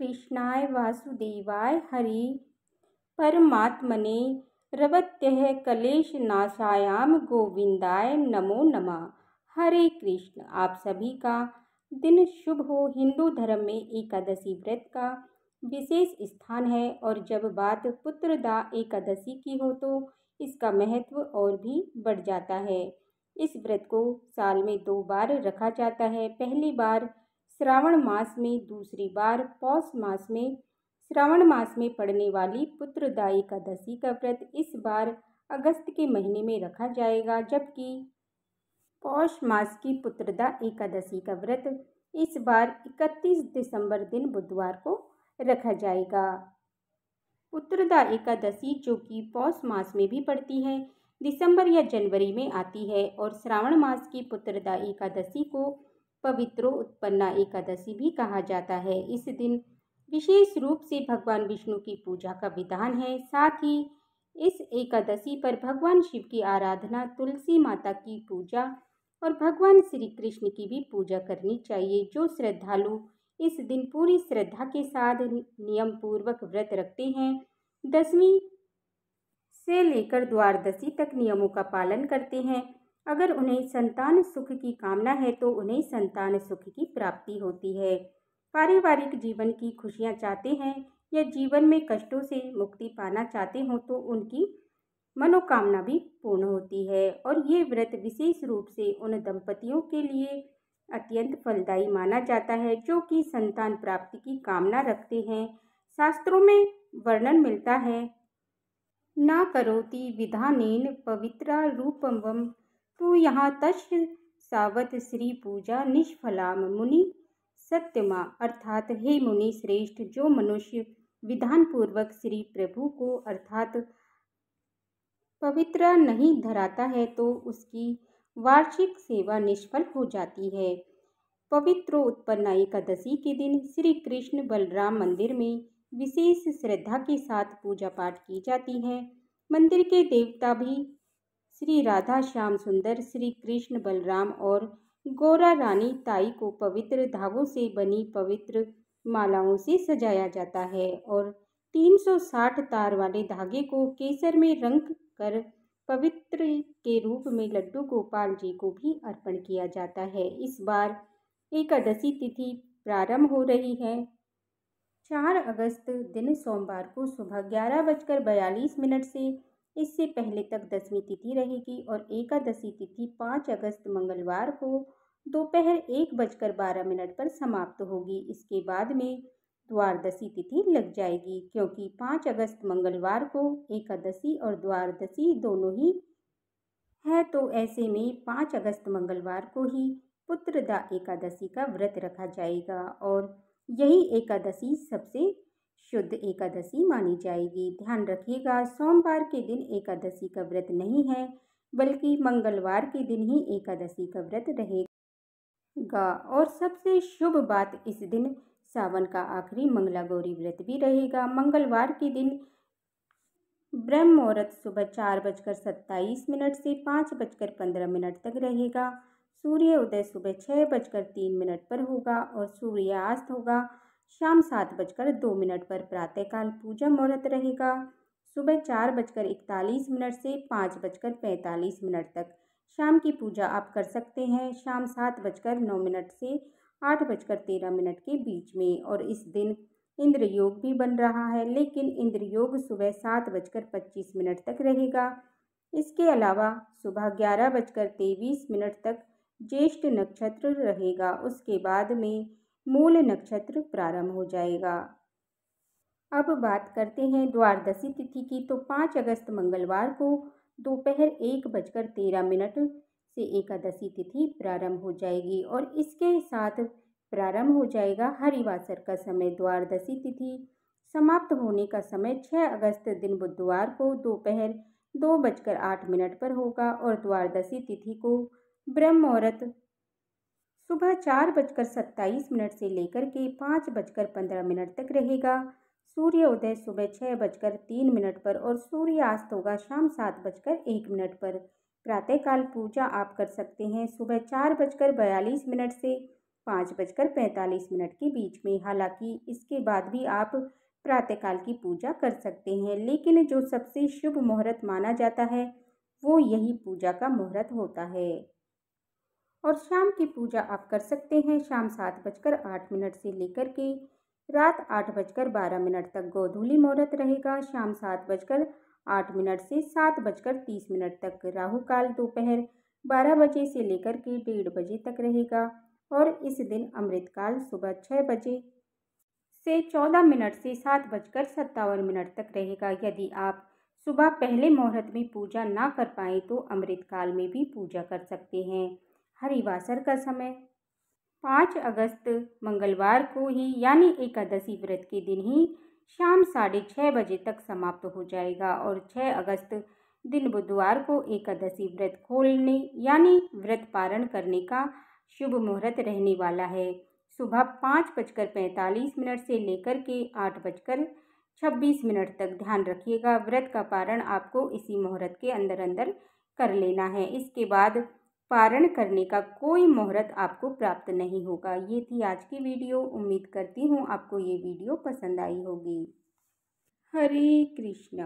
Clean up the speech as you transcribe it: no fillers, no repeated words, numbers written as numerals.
कृष्णाय वासुदेवाय हरि परमात्मने रवत्यः क्लेशनाशायाम गोविंदाय नमो नमः। हरे कृष्ण। आप सभी का दिन शुभ हो। हिंदू धर्म में एकादशी व्रत का विशेष स्थान है और जब बात पुत्रदा एकादशी की हो तो इसका महत्व और भी बढ़ जाता है। इस व्रत को साल में 2 बार रखा जाता है। पहली बार श्रावण मास में, दूसरी बार पौष मास में। श्रावण मास में पड़ने वाली पुत्रदा एकादशी का व्रत इस बार अगस्त के महीने में रखा जाएगा, जबकि पौष मास की पुत्रदा एकादशी का व्रत इस बार 31 दिसंबर दिन बुधवार को रखा जाएगा। पुत्रदा एकादशी, जो कि पौष मास में भी पड़ती है, दिसंबर या जनवरी में आती है और श्रावण मास की पुत्रदा एकादशी को पवित्रोत्पन्ना एकादशी भी कहा जाता है। इस दिन विशेष रूप से भगवान विष्णु की पूजा का विधान है। साथ ही इस एकादशी पर भगवान शिव की आराधना, तुलसी माता की पूजा और भगवान श्री कृष्ण की भी पूजा करनी चाहिए। जो श्रद्धालु इस दिन पूरी श्रद्धा के साथ नियम पूर्वक व्रत रखते हैं, दशमी से लेकर द्वादशी तक नियमों का पालन करते हैं, अगर उन्हें संतान सुख की कामना है तो उन्हें संतान सुख की प्राप्ति होती है। पारिवारिक जीवन की खुशियां चाहते हैं या जीवन में कष्टों से मुक्ति पाना चाहते हो तो उनकी मनोकामना भी पूर्ण होती है। और ये व्रत विशेष रूप से उन दंपतियों के लिए अत्यंत फलदायी माना जाता है जो कि संतान प्राप्ति की कामना रखते हैं। शास्त्रों में वर्णन मिलता है, ना करोति विधानेन पवित्रा रूपम तू यहाँ तस्य सावत श्री पूजा निष्फलाम मुनि सत्यमा। अर्थात हे मुनि श्रेष्ठ, जो मनुष्य विधान पूर्वक श्री प्रभु को अर्थात पवित्र नहीं धराता है तो उसकी वार्षिक सेवा निष्फल हो जाती है। पवित्रोत्पन्ना एकादशी के दिन श्री कृष्ण बलराम मंदिर में विशेष श्रद्धा के साथ पूजा पाठ की जाती है। मंदिर के देवता भी श्री राधा श्याम सुंदर, श्री कृष्ण बलराम और गौरा रानी ताई को पवित्र धागों से बनी पवित्र मालाओं से सजाया जाता है और 360 तार वाले धागे को केसर में रंग कर पवित्र के रूप में लड्डू गोपाल जी को भी अर्पण किया जाता है। इस बार एकादशी तिथि प्रारंभ हो रही है 4 अगस्त दिन सोमवार को सुबह 11:42 से। इससे पहले तक दशमी तिथि रहेगी और एकादशी तिथि 5 अगस्त मंगलवार को दोपहर 1:12 पर समाप्त होगी। इसके बाद में द्वादशी तिथि लग जाएगी, क्योंकि 5 अगस्त मंगलवार को एकादशी और द्वादशी दोनों ही है, तो ऐसे में 5 अगस्त मंगलवार को ही पुत्रदा एकादशी का व्रत रखा जाएगा और यही एकादशी सबसे शुद्ध एकादशी मानी जाएगी। ध्यान रखिएगा, सोमवार के दिन एकादशी का व्रत नहीं है, बल्कि मंगलवार के दिन ही एकादशी का व्रत रहेगा। और सबसे शुभ बात, इस दिन सावन का आखिरी मंगला गौरी व्रत भी रहेगा। मंगलवार के दिन ब्रह्म मुहूर्त सुबह 4:27 से 5:15 तक रहेगा। सूर्य उदय सुबह 6:03 पर होगा और सूर्यास्त होगा शाम 7:02 पर। प्रातःकाल पूजा मुहूर्त रहेगा सुबह 4:41 से 5:45 तक। शाम की पूजा आप कर सकते हैं शाम 7:09 से 8:13 के बीच में। और इस दिन इंद्र योग भी बन रहा है, लेकिन इंद्र योग सुबह 7:25 तक रहेगा। इसके अलावा सुबह 11:23 तक ज्येष्ठ नक्षत्र रहेगा। उसके बाद में मूल नक्षत्र प्रारंभ हो जाएगा। अब बात करते हैं द्वादशी तिथि की, तो 5 अगस्त मंगलवार को दोपहर 1:13 से एकादशी तिथि प्रारंभ हो जाएगी और इसके साथ प्रारंभ हो जाएगा हरिवासर का समय। द्वादशी तिथि समाप्त होने का समय 6 अगस्त दिन बुधवार को दोपहर 2:08 पर होगा और द्वादशी तिथि को ब्रह्म मुहूर्त सुबह 4:27 से लेकर के 5:15 तक रहेगा। सूर्य उदय सुबह 6:03 पर और सूर्यास्त होगा शाम 7:01 पर। प्रातःकाल पूजा आप कर सकते हैं सुबह 4:42 से 5:45 के बीच में। हालांकि इसके बाद भी आप प्रातःकाल की पूजा कर सकते हैं, लेकिन जो सबसे शुभ मुहूर्त माना जाता है वो यही पूजा का मुहूर्त होता है। और शाम की पूजा आप कर सकते हैं शाम 7:08 से लेकर के रात 8:12 तक। गोधूली मुहूर्त रहेगा शाम 7:08 से 7:30 तक। राहु काल दोपहर 12 बजे से लेकर के 1:30 बजे तक रहेगा। और इस दिन अमृतकाल सुबह 6 बजे से 14 मिनट से 7:57 तक रहेगा। यदि आप सुबह पहले मुहूर्त में पूजा ना कर पाए तो अमृतकाल में भी पूजा कर सकते हैं। हरिवासर का समय 5 अगस्त मंगलवार को ही यानी एकादशी व्रत के दिन ही शाम 6:30 बजे तक समाप्त हो जाएगा। और 6 अगस्त दिन बुधवार को एकादशी व्रत खोलने यानी व्रत पारण करने का शुभ मुहूर्त रहने वाला है। सुबह 5:45 से लेकर के 8:26 तक। ध्यान रखिएगा, व्रत का पारण आपको इसी मुहूर्त के अंदर अंदर कर लेना है। इसके बाद पारण करने का कोई मुहूर्त आपको प्राप्त नहीं होगा। ये थी आज की वीडियो। उम्मीद करती हूँ आपको ये वीडियो पसंद आई होगी। हरे कृष्णा।